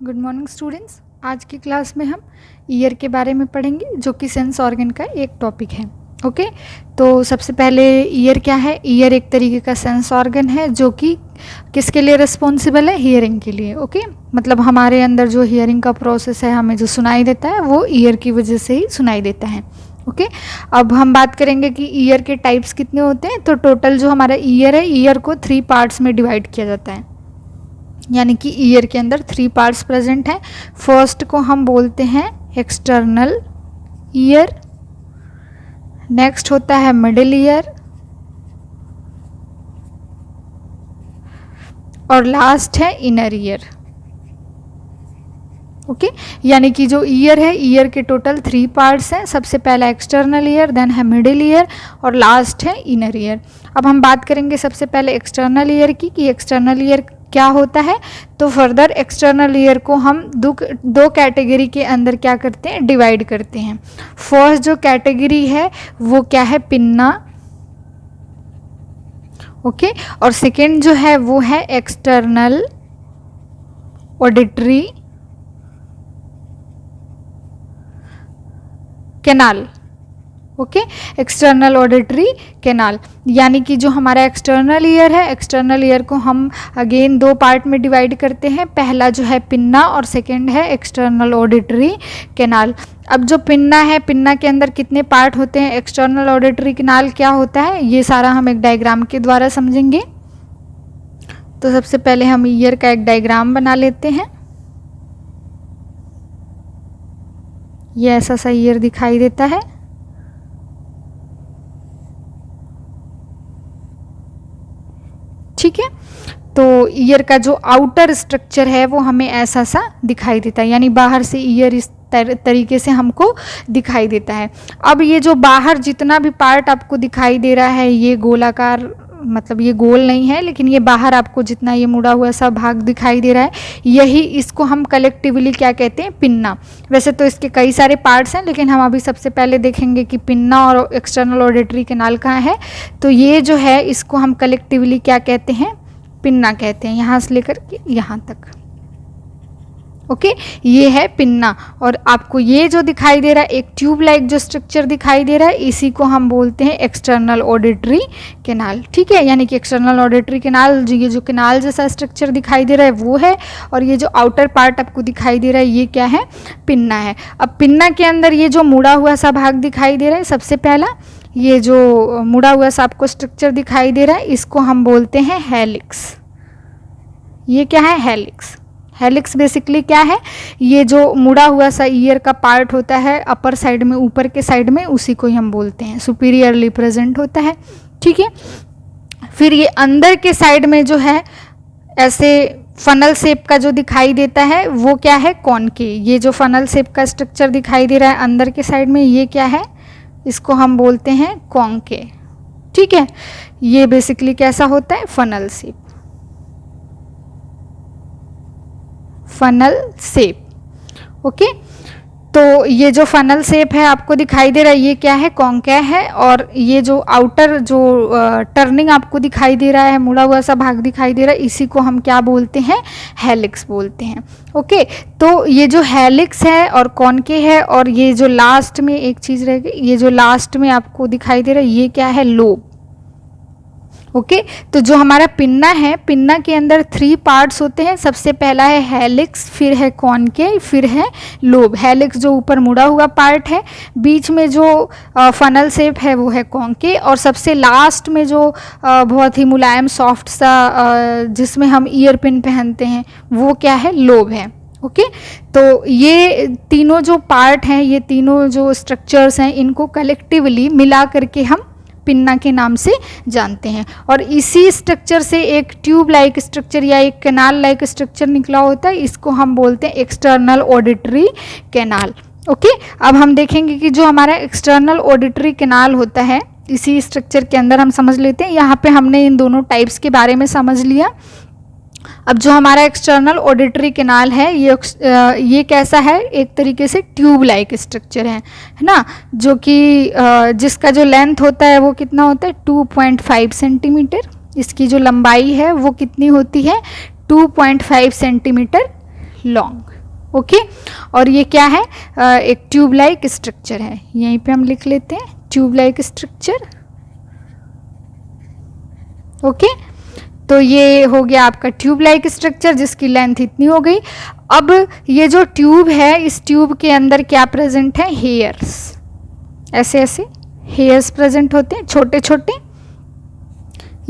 Good morning students. आज की class में हम ईयर के बारे में पढ़ेंगे जो कि सेंस ऑर्गन का एक टॉपिक है। ओके, तो सबसे पहले ईयर क्या है। ईयर एक तरीके का सेंस ऑर्गन है जो कि किसके लिए रिस्पॉन्सिबल है, हियरिंग के लिए। ओके, मतलब हमारे अंदर जो हियरिंग का प्रोसेस है, हमें जो सुनाई देता है वो ईयर की वजह से ही सुनाई देता है। ओके, अब हम बात करेंगे कि ईयर के टाइप्स कितने होते हैं। तो टोटल जो हमारा ईयर है, ईयर को 3 पार्ट्स में डिवाइड किया जाता है, यानी कि ईयर के अंदर 3 पार्ट्स प्रेजेंट हैं। फर्स्ट को हम बोलते हैं एक्सटर्नल ईयर, नेक्स्ट होता है मिडिल ईयर और लास्ट है इनर ईयर। ओके, यानी कि जो ईयर है, ईयर के टोटल 3 पार्ट्स हैं। सबसे पहला एक्सटर्नल ईयर, देन है मिडिल ईयर और लास्ट है इनर ईयर। अब हम बात करेंगे सबसे पहले एक्सटर्नल ईयर की कि एक्सटर्नल ईयर क्या होता है। तो फर्दर एक्सटर्नल ईयर को हम दो कैटेगरी के अंदर क्या करते हैं, डिवाइड करते हैं। फर्स्ट जो कैटेगरी है वो क्या है, पिन्ना। ओके, और सेकेंड जो है वो है external auditory canal. Okay, external auditory canal, यानी कि जो हमारा एक्सटर्नल ईयर है, एक्सटर्नल ईयर को हम अगेन 2 पार्ट में डिवाइड करते हैं। पहला जो है पिन्ना और सेकेंड है एक्सटर्नल ऑडिटरी कैनाल। अब जो पिन्ना है, पिन्ना के अंदर कितने पार्ट होते हैं, एक्सटर्नल ऑडिटरी कैनाल क्या होता है, ये सारा हम एक डायग्राम के द्वारा समझेंगे। तो सबसे पहले हम ईयर का एक डायग्राम बना लेते हैं। ये ऐसा सा ईयर दिखाई देता है। ठीक है, तो ईयर का जो आउटर स्ट्रक्चर है वो हमें ऐसा सा दिखाई देता है, यानी बाहर से ईयर इस तरीके से हमको दिखाई देता है। अब ये जो बाहर जितना भी पार्ट आपको दिखाई दे रहा है, ये गोलाकार, मतलब ये गोल नहीं है, लेकिन ये बाहर आपको जितना ये मुड़ा हुआ सा भाग दिखाई दे रहा है, यही इसको हम कलेक्टिवली क्या कहते हैं, पिन्ना। वैसे तो इसके कई सारे पार्ट्स हैं, लेकिन हम अभी सबसे पहले देखेंगे कि पिन्ना और एक्सटर्नल ऑडिटरी कैनाल कहाँ है। तो ये जो है इसको हम कलेक्टिवली क्या कहते हैं, पिन्ना कहते हैं, यहाँ से लेकर के यहाँ तक। ओके, ये है पिन्ना। और आपको ये जो दिखाई दे रहा है, एक ट्यूब लाइक जो स्ट्रक्चर दिखाई दे रहा है, इसी को हम बोलते हैं एक्सटर्नल ऑडिटरी कैनाल। ठीक है, यानी कि एक्सटर्नल ऑडिटरी कैनाल, ये जो कैनाल जैसा स्ट्रक्चर दिखाई दे रहा है वो है, और ये जो आउटर पार्ट आपको दिखाई दे रहा है ये क्या है, पिन्ना है। अब पिन्ना के अंदर ये जो मुड़ा हुआ सा भाग दिखाई दे रहा है, सबसे पहला ये जो मुड़ा हुआ सा आपको स्ट्रक्चर दिखाई दे रहा है, इसको हम बोलते हैं हेलिक्स। ये क्या है, हेलिक्स। हेलिक्स बेसिकली क्या है, ये जो मुड़ा हुआ सा ईयर का पार्ट होता है अपर साइड में, ऊपर के साइड में, उसी को ही हम बोलते हैं, सुपीरियरली प्रेजेंट होता है। ठीक है, फिर ये अंदर के साइड में जो है ऐसे फनल शेप का जो दिखाई देता है वो क्या है, कॉनके। ये जो फनल शेप का स्ट्रक्चर दिखाई दे रहा है अंदर के साइड में, ये क्या है, इसको हम बोलते हैं कॉन्के। ठीक है, ये बेसिकली कैसा होता है, funnel shape, funnel shape. Okay, तो ये जो फनल शेप है आपको दिखाई दे रहा है, ये क्या है, कॉन्केव है। और ये जो आउटर जो टर्निंग आपको दिखाई दे रहा है, मुड़ा हुआ सा भाग दिखाई दे रहा है, इसी को हम क्या बोलते हैं, हेलिक्स बोलते हैं। ओके, तो ये जो हेलिक्स है और कॉन्के है, और ये जो लास्ट में एक चीज़ रहेगी, ये जो लास्ट में आपको दिखाई दे रहा है, ये क्या है, लोब। ओके, तो जो हमारा पिन्ना है, पिन्ना के अंदर 3 पार्ट्स होते हैं। सबसे पहला है हेलिक्स, फिर है कॉन्के, फिर है लोब। हेलिक्स जो ऊपर मुड़ा हुआ पार्ट है, बीच में जो फनल शेप है वो है कॉन्के, और सबसे लास्ट में जो बहुत ही मुलायम सॉफ्ट सा जिसमें हम ईयर पिन पहनते हैं वो क्या है, लोब है। ओके, तो ये तीनों जो पार्ट हैं, ये तीनों जो स्ट्रक्चर्स हैं, इनको कलेक्टिवली मिला करके हम पिन्ना के नाम से जानते हैं। और इसी स्ट्रक्चर से एक ट्यूब लाइक स्ट्रक्चर या एक कैनाल लाइक स्ट्रक्चर निकला होता है, इसको हम बोलते हैं एक्सटर्नल ऑडिटरी कैनाल। ओके, अब हम देखेंगे कि जो हमारा एक्सटर्नल ऑडिटरी कैनाल होता है, इसी स्ट्रक्चर के अंदर हम समझ लेते हैं। यहाँ पे हमने इन दोनों टाइप्स के बारे में समझ लिया। अब जो हमारा एक्सटर्नल ऑडिटरी कैनाल है, ये कैसा है, एक तरीके से ट्यूब लाइक स्ट्रक्चर है ना, जो कि जिसका जो लेंथ होता है वो कितना होता है, 2.5 सेंटीमीटर। इसकी जो लंबाई है वो कितनी होती है, 2.5 सेंटीमीटर लॉन्ग। ओके। और ये क्या है, एक ट्यूब लाइक स्ट्रक्चर है, यहीं पे हम लिख लेते हैं ट्यूब लाइक स्ट्रक्चर। ओके, तो ये हो गया आपका ट्यूब लाइक स्ट्रक्चर जिसकी लेंथ इतनी हो गई। अब ये जो ट्यूब है, इस ट्यूब के अंदर क्या प्रेजेंट है, हेयर्स, ऐसे ऐसे हेयर्स प्रेजेंट होते हैं छोटे छोटे,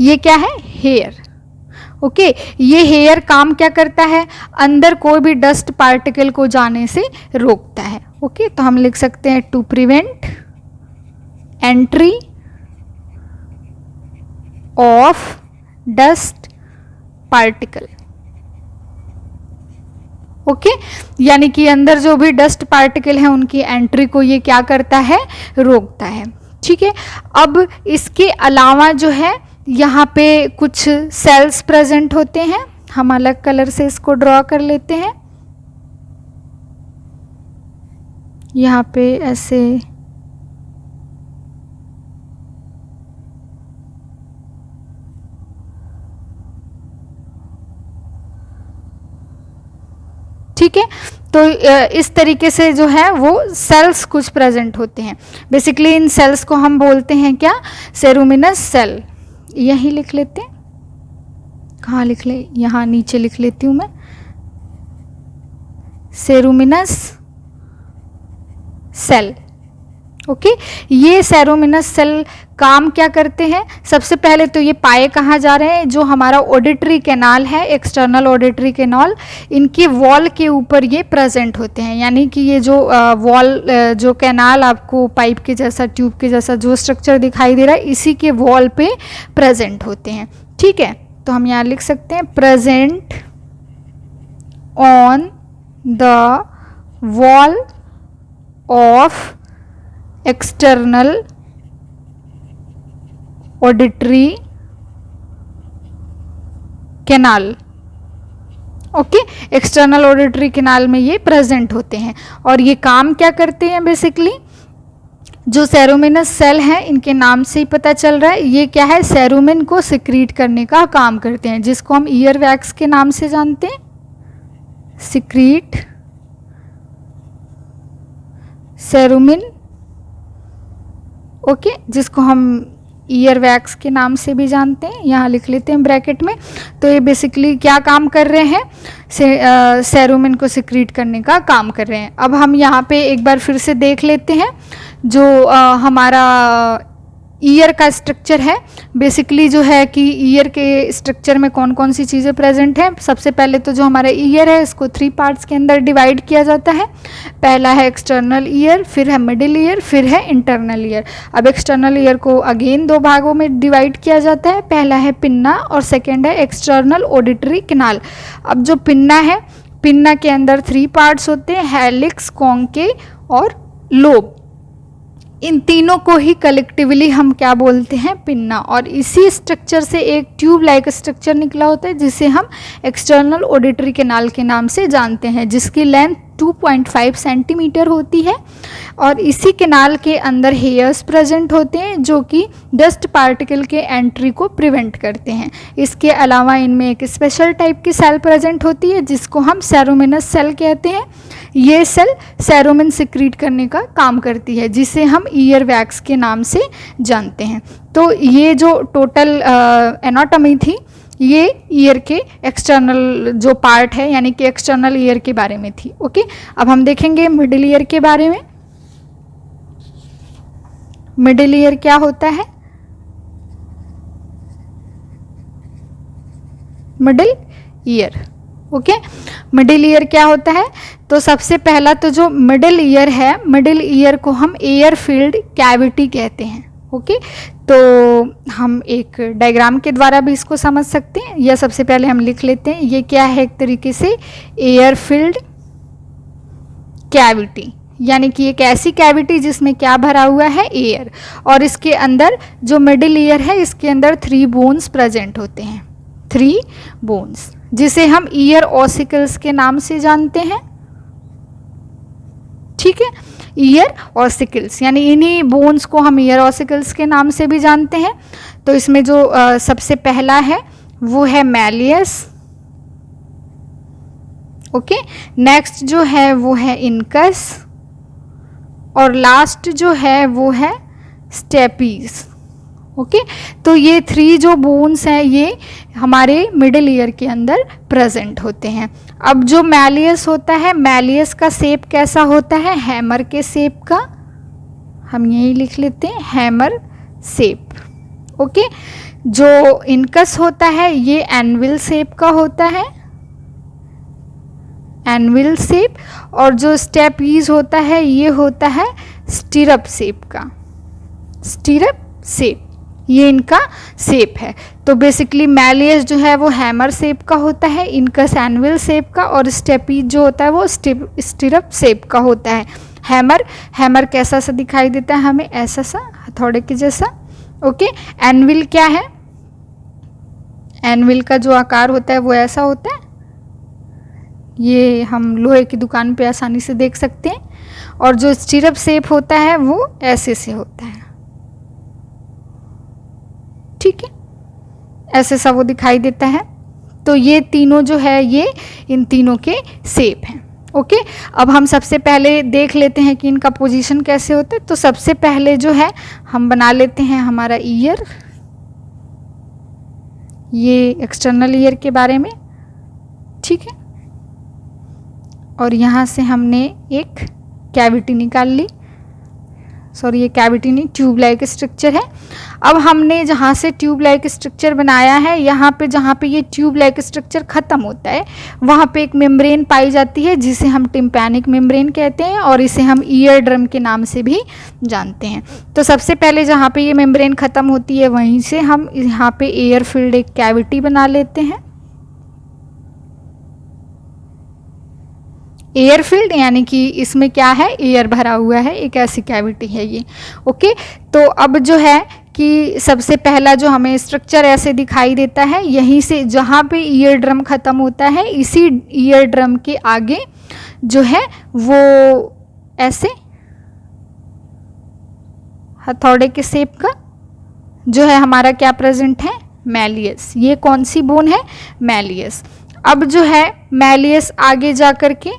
ये क्या है, हेयर। ओके, ये हेयर काम क्या करता है, अंदर कोई भी डस्ट पार्टिकल को जाने से रोकता है। ओके, तो हम लिख सकते हैं to prevent entry of dust particle. Okay, यानी कि अंदर जो भी डस्ट पार्टिकल है उनकी एंट्री को ये क्या करता है, रोकता है। ठीक है, अब इसके अलावा जो है यहाँ पे कुछ सेल्स प्रेजेंट होते हैं, हम अलग कलर से इसको ड्रॉ कर लेते हैं। यहाँ पे ऐसे ठीक है, तो इस तरीके से जो है वो सेल्स कुछ प्रेजेंट होते हैं। बेसिकली इन सेल्स को हम बोलते हैं क्या, सेरुमिनस सेल। यही लिख लेते हैं, कहाँ लिख ले, यहाँ नीचे लिख लेती हूँ मैं, सेरुमिनस सेल। ओके, ये सेरुमिनस सेल काम क्या करते हैं, सबसे पहले तो ये पाए कहाँ जा रहे हैं, जो हमारा ऑडिटरी कैनाल है, एक्सटर्नल ऑडिटरी कैनाल, इनके वॉल के ऊपर ये प्रेजेंट होते हैं। यानी कि ये जो वॉल, जो कैनाल आपको पाइप के जैसा, ट्यूब के जैसा जो स्ट्रक्चर दिखाई दे रहा है, इसी के वॉल पे प्रेजेंट होते हैं। ठीक है, तो हम यहाँ लिख सकते हैं present on the wall of external auditory canal. Okay, external auditory canal में ये प्रेजेंट होते हैं। और ये काम क्या करते हैं, बेसिकली जो सेरुमिनस सेल हैं, इनके नाम से ही पता चल रहा है, ये क्या है, सेरुमिन को सिक्रीट करने का काम करते हैं, जिसको हम ईयर वैक्स के नाम से जानते हैं, सिक्रीट सेरुमिन। ओके, जिसको हम ईयर वैक्स के नाम से भी जानते हैं, यहाँ लिख लेते हैं ब्रैकेट में। तो ये बेसिकली क्या काम कर रहे हैं, सेरुमिन को सिक्रीट करने का काम कर रहे हैं। अब हम यहाँ पे एक बार फिर से देख लेते हैं जो हमारा ईयर का स्ट्रक्चर है। बेसिकली जो है कि ईयर के स्ट्रक्चर में कौन कौन सी चीज़ें प्रेजेंट हैं। सबसे पहले तो जो हमारा ईयर है, इसको 3 पार्ट्स के अंदर डिवाइड किया जाता है। पहला है एक्सटर्नल ईयर, फिर है मिडिल ईयर, फिर है इंटरनल ईयर। अब एक्सटर्नल ईयर को अगेन 2 भागों में डिवाइड किया जाता है, पहला है पिन्ना और सेकेंड है एक्सटर्नल ऑडिटरी कैनाल। अब जो पिन्ना है, पिन्ना के अंदर 3 पार्ट्स होते हैं, हेलिक्स, कॉन्केव और लोब। इन तीनों को ही कलेक्टिवली हम क्या बोलते हैं, पिन्ना। और इसी स्ट्रक्चर से एक ट्यूब लाइक स्ट्रक्चर निकला होता है, जिसे हम एक्सटर्नल ऑडिटरी कैनाल के नाम से जानते हैं, जिसकी लेंथ 2.5 सेंटीमीटर होती है। और इसी कैनाल के अंदर हेयर्स प्रेजेंट होते हैं, जो कि डस्ट पार्टिकल के एंट्री को प्रिवेंट करते हैं। इसके अलावा इनमें एक स्पेशल टाइप की सेल प्रेजेंट होती है, जिसको हम सेरुमिनस सेल कहते हैं। ये सेल सेरुमिन सिक्रीट करने का काम करती है, जिसे हम ईयर वैक्स के नाम से जानते हैं। तो ये जो टोटल एनाटॉमी थी, ये ईयर के एक्सटर्नल जो पार्ट है, यानी कि एक्सटर्नल ईयर के बारे में थी। ओके, अब हम देखेंगे मिडिल ईयर के बारे में। मिडिल ईयर क्या होता है, middle ear. Okay, middle ear क्या होता है, तो सबसे पहला तो जो मिडिल ईयर है, मिडिल ईयर को हम एयर फील्ड कैविटी कहते हैं। ओके, तो हम एक डायग्राम के द्वारा भी इसको समझ सकते हैं, या सबसे पहले हम लिख लेते हैं। ये क्या है, एक तरीके से एयर फील्ड कैविटी, यानी कि एक ऐसी कैविटी जिसमें क्या भरा हुआ है, एयर। और इसके अंदर जो मिडिल ईयर है, इसके अंदर 3 बोन्स प्रेजेंट होते हैं, 3 बोन्स, जिसे हम ईयर ऑसिकल्स के नाम से जानते हैं। ठीक है, ईयर ऑसिकल्स, यानी इन्हीं बोन्स को हम ईयर ऑसिकल्स के नाम से भी जानते हैं। तो इसमें जो सबसे पहला है वो है मैलियस ओके, नेक्स्ट जो है वो है इनकस, और लास्ट जो है वो है स्टेपीज। ओके, तो ये 3 जो बोन्स हैं ये हमारे मिडिल ईयर के अंदर प्रेजेंट होते हैं। अब जो मैलियस होता है, मैलियस का शेप कैसा होता है, हैमर के शेप का, हम यही लिख लेते हैं हैमर शेप। ओके, जो इनकस होता है ये एनविल शेप का होता है, एनविल शेप, और जो स्टेपीज होता है ये होता है स्टिरप शेप का, स्टिरप शेप, ये इनका शेप है। तो बेसिकली मैलियस जो है वो हैमर शेप का होता है, इनकस एनविल शेप का, और स्टेपीज जो होता है वो स्टिरप शेप का होता है। हैमर कैसा सा दिखाई देता है हमें, ऐसा सा हथौड़े के जैसा। ओके, एनविल क्या है, एनविल का जो आकार होता है वो ऐसा होता है, ये हम लोहे की दुकान पे आसानी से देख सकते हैं, और जो स्टिरप शेप होता है वो ऐसे से होता है। ठीक है, ऐसे सा वो दिखाई देता है। तो ये तीनों जो है ये इन तीनों के शेप हैं। ओके, अब हम सबसे पहले देख लेते हैं कि इनका पोजीशन कैसे होता है। तो सबसे पहले जो है हम बना लेते हैं हमारा ईयर, ये एक्सटर्नल ईयर के बारे में। ठीक है, और यहाँ से हमने एक कैविटी निकाल ली, सॉरी ये कैविटी नहीं, ट्यूब लाइक स्ट्रक्चर है। अब हमने जहाँ से ट्यूब लाइक स्ट्रक्चर बनाया है, यहाँ पे जहाँ पे ये ट्यूब लाइक स्ट्रक्चर ख़त्म होता है वहाँ पे एक मेम्ब्रेन पाई जाती है जिसे हम टिम्पैनिक मेम्ब्रेन कहते हैं, और इसे हम ईयर ड्रम के नाम से भी जानते हैं। तो सबसे पहले जहाँ पे ये मेम्ब्रेन ख़त्म होती है वहीं से हम यहाँ पे एयर फिल्ड एक कैविटी बना लेते हैं। एयर फील्ड यानी कि इसमें क्या है, एयर भरा हुआ है, एक ऐसी कैविटी है ये। ओके, तो अब जो है कि सबसे पहला जो हमें स्ट्रक्चर ऐसे दिखाई देता है, यहीं से जहाँ पे ईयर ड्रम ख़त्म होता है इसी ईयर ड्रम के आगे जो है वो ऐसे हथौड़े के शेप का जो है हमारा क्या प्रेजेंट है, मैलियस। ये कौन सी बोन है, मैलियस। अब जो है मैलियस आगे जा कर के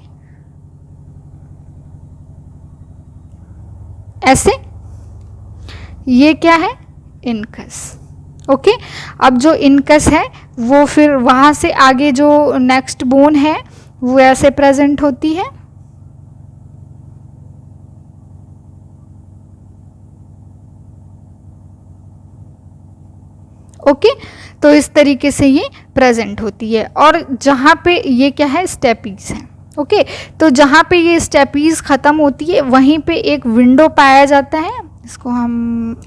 ऐसे, ये क्या है, इनकस। ओके, अब जो इनकस है वो फिर वहाँ से आगे जो नेक्स्ट बोन है वो ऐसे प्रेजेंट होती है। ओके, तो इस तरीके से ये प्रेजेंट होती है। और जहाँ पे ये क्या है, स्टेपीज है। ओके, तो जहाँ पे ये स्टेपीज ख़त्म होती है वहीं पे एक विंडो पाया जाता है, इसको हम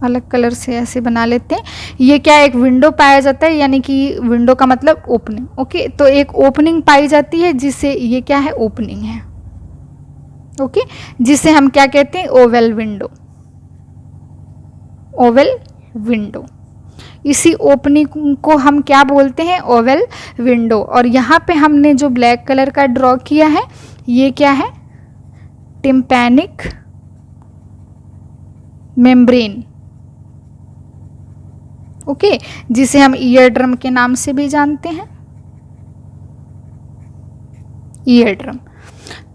अलग कलर से ऐसे बना लेते हैं। ये क्या, एक विंडो पाया जाता है, यानी कि विंडो का मतलब ओपनिंग। ओके, तो एक ओपनिंग पाई जाती है जिसे ये क्या है, ओपनिंग है। ओके, जिसे हम क्या कहते हैं, ओवल विंडो, ओवल विंडो। इसी ओपनिंग को हम क्या बोलते हैं, ओवल विंडो। और यहाँ पे हमने जो ब्लैक कलर का ड्रॉ किया है ये क्या है, टिम्पैनिक मेम्ब्रेन। ओके, जिसे हम ईयर ड्रम के नाम से भी जानते हैं, ईयर ड्रम।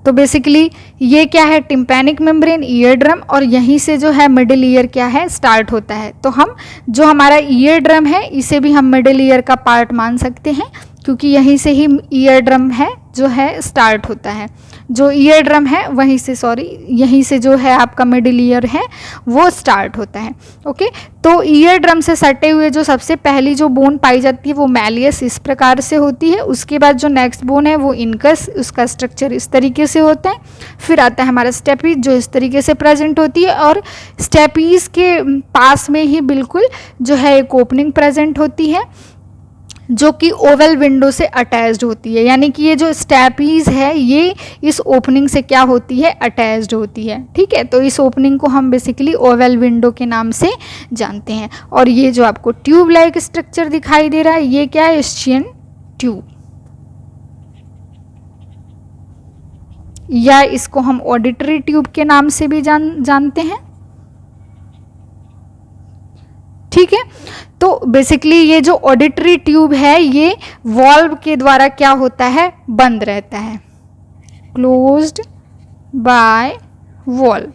तो बेसिकली ये क्या है, टिम्पैनिक मेम्ब्रेन, ईयर ड्रम, और यहीं से जो है मिडिल ईयर क्या है, स्टार्ट होता है। तो हम जो हमारा ईयर ड्रम है इसे भी हम मिडिल ईयर का पार्ट मान सकते हैं, क्योंकि यहीं से ही ईयर ड्रम है जो है स्टार्ट होता है। जो ईयर ड्रम है वहीं से, सॉरी, यहीं से जो है आपका मिडिल ईयर है वो स्टार्ट होता है। ओके, तो ईयर ड्रम से सटे हुए जो सबसे पहली जो बोन पाई जाती है वो मैलियस इस प्रकार से होती है। उसके बाद जो नेक्स्ट बोन है वो इनकस, उसका स्ट्रक्चर इस तरीके से होता है। फिर आता है हमारा स्टेपीज जो इस तरीके से प्रेजेंट होती है, और स्टेपीज के पास में ही बिल्कुल जो है एक ओपनिंग प्रेजेंट होती है जो कि ओवल विंडो से अटैच्ड होती है। यानी कि ये जो स्टेपीज है ये इस ओपनिंग से क्या होती है, अटैच्ड होती है। ठीक है, तो इस ओपनिंग को हम बेसिकली ओवल विंडो के नाम से जानते हैं। और ये जो आपको ट्यूब लाइक स्ट्रक्चर दिखाई दे रहा है ये क्या है, स्चियन ट्यूब, या इसको हम ऑडिटरी ट्यूब के नाम से भी जानते हैं। ठीक है, तो बेसिकली ये जो ऑडिटरी ट्यूब है ये वॉल्व के द्वारा क्या होता है, बंद रहता है, क्लोज्ड बाय वॉल्व,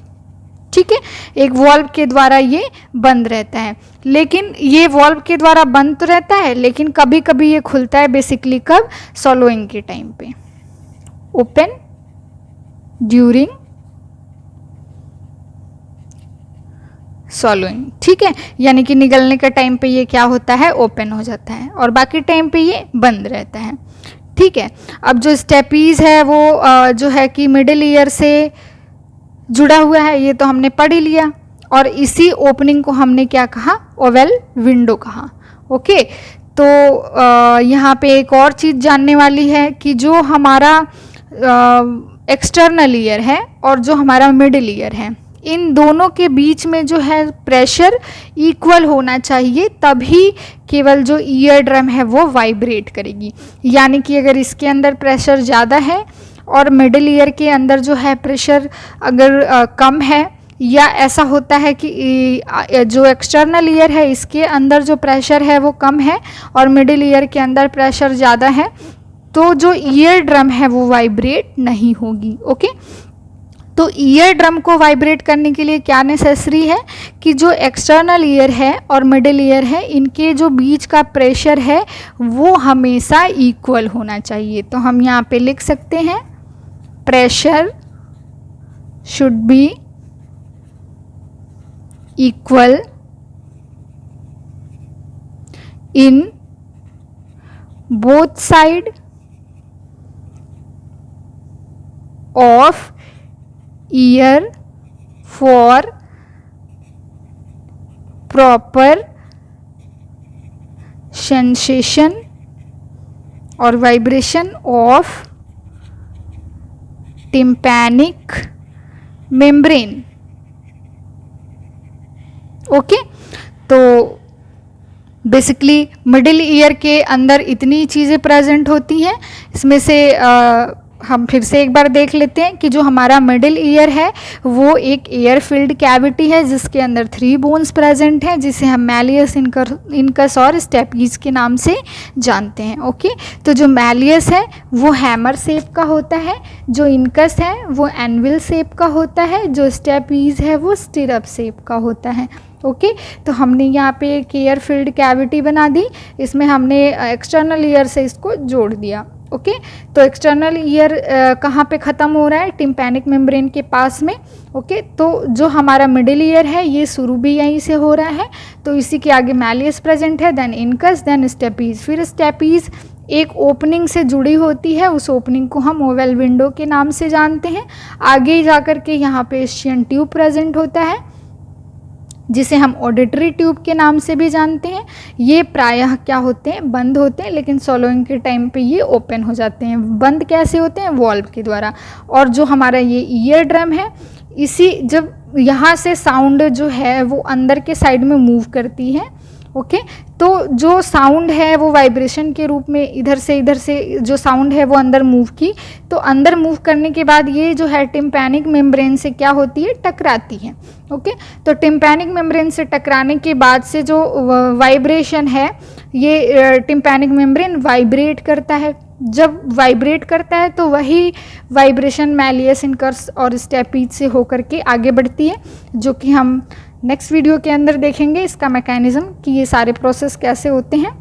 ठीक है, एक वॉल्व के द्वारा ये बंद रहता है। लेकिन ये वॉल्व के द्वारा बंद तो रहता है, लेकिन कभी कभी ये खुलता है, बेसिकली कब, सॉलोइंग के टाइम पे, ओपन ड्यूरिंग सॉलोइंग, ठीक है, यानी कि निगलने के टाइम पे ये क्या होता है, ओपन हो जाता है, और बाकी टाइम पे ये बंद रहता है, ठीक है। अब जो स्टेपीज है वो जो है कि मिडिल ईयर से जुड़ा हुआ है, ये तो हमने पढ़ ही लिया, और इसी ओपनिंग को हमने क्या कहा, ओवल विंडो कहा, ओके। तो यहाँ पे एक और चीज़ जानने वाली है कि जो हमारा एक्सटर्नल ईयर है और जो हमारा मिडिल ईयर है, इन दोनों के बीच में जो है प्रेशर इक्वल होना चाहिए, तभी केवल जो ईयर ड्रम है वो वाइब्रेट करेगी। यानी कि अगर इसके अंदर प्रेशर ज़्यादा है और मिडिल ईयर के अंदर जो है प्रेशर अगर कम है, या ऐसा होता है कि जो एक्सटर्नल ईयर है इसके अंदर जो प्रेशर है वो कम है और मिडिल ईयर के अंदर प्रेशर ज़्यादा है, तो जो ईयर ड्रम है वो वाइब्रेट नहीं होगी, ओके। तो ईयर ड्रम को वाइब्रेट करने के लिए क्या नेसेसरी है कि जो एक्सटर्नल ईयर है और मिडिल ईयर है, इनके जो बीच का प्रेशर है वो हमेशा इक्वल होना चाहिए। तो हम यहाँ पे लिख सकते हैं, pressure should be equal in both side of ear for proper sensation और vibration of tympanic membrane, okay. तो बेसिकली मिडिल ईयर के अंदर इतनी चीज़ें प्रेजेंट होती हैं, इसमें से हम फिर से एक बार देख लेते हैं कि जो हमारा मिडिल ईयर है वो एक एयर फिल्ड कैविटी है जिसके अंदर 3 बोन्स प्रेजेंट हैं, जिसे हम मैलियस, इनकस और स्टेपीज के नाम से जानते हैं, ओके। तो जो मैलियस है वो हैमर शेप का होता है, जो इनकस है वो एनविल शेप का होता है, जो स्टेपीज है वो स्टिरअप शेप का होता है, ओके। तो हमने यहाँ पे एक एयर फिल्ड कैविटी बना दी, इसमें हमने एक्सटर्नल ईयर से इसको जोड़ दिया, ओके। तो एक्सटर्नल ईयर कहाँ पे ख़त्म हो रहा है, टिम्पैनिक मेम्ब्रेन के पास में, ओके। तो जो हमारा मिडिल ईयर है ये शुरू भी यहीं से हो रहा है, तो इसी के आगे मैलियस प्रेजेंट है, देन इनकस, देन स्टेपीज। फिर स्टेपीज एक ओपनिंग से जुड़ी होती है, उस ओपनिंग को हम ओवल विंडो के नाम से जानते हैं। आगे जाकर के यहाँ पे एशियन ट्यूब प्रेजेंट होता है जिसे हम ऑडिटरी ट्यूब के नाम से भी जानते हैं। ये प्रायः क्या होते हैं, बंद होते हैं, लेकिन सॉलोइंग के टाइम पे ये ओपन हो जाते हैं। बंद कैसे होते हैं, वॉल्व के द्वारा। और जो हमारा ये ईयर ड्रम है, इसी जब यहाँ से साउंड जो है वो अंदर के साइड में मूव करती है, ओके। तो जो साउंड है वो वाइब्रेशन के रूप में इधर से जो साउंड है वो अंदर मूव की, तो अंदर मूव करने के बाद ये जो है टिम्पैनिक मेम्ब्रेन से क्या होती है, टकराती है, ओके। तो टिम्पैनिक मेम्ब्रेन से टकराने के बाद से जो वाइब्रेशन है, ये टिम्पैनिक मेम्ब्रेन वाइब्रेट करता है। जब वाइब्रेट करता है तो वही वाइब्रेशन मैलियस, इनकस और स्टेपीज से होकर के आगे बढ़ती है, जो कि हम नेक्स्ट वीडियो के अंदर देखेंगे इसका मैकेनिज्म कि ये सारे प्रोसेस कैसे होते हैं।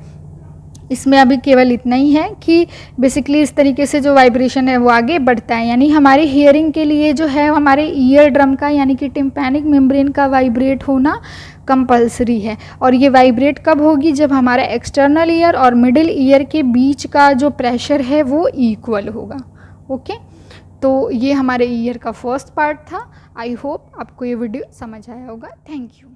इसमें अभी केवल इतना ही है कि बेसिकली इस तरीके से जो वाइब्रेशन है वो आगे बढ़ता है, यानी हमारी हियरिंग के लिए जो है हमारे ईयर ड्रम का यानी कि टिम्पैनिक मेम्ब्रेन का वाइब्रेट होना कंपलसरी है। और ये वाइब्रेट कब होगी, जब हमारा एक्सटर्नल ईयर और मिडिल ईयर के बीच का जो प्रेशर है वो इक्वल होगा, ओके। तो ये हमारे ईयर का फर्स्ट पार्ट था। आई होप आपको ये वीडियो समझ आया होगा। Thank you.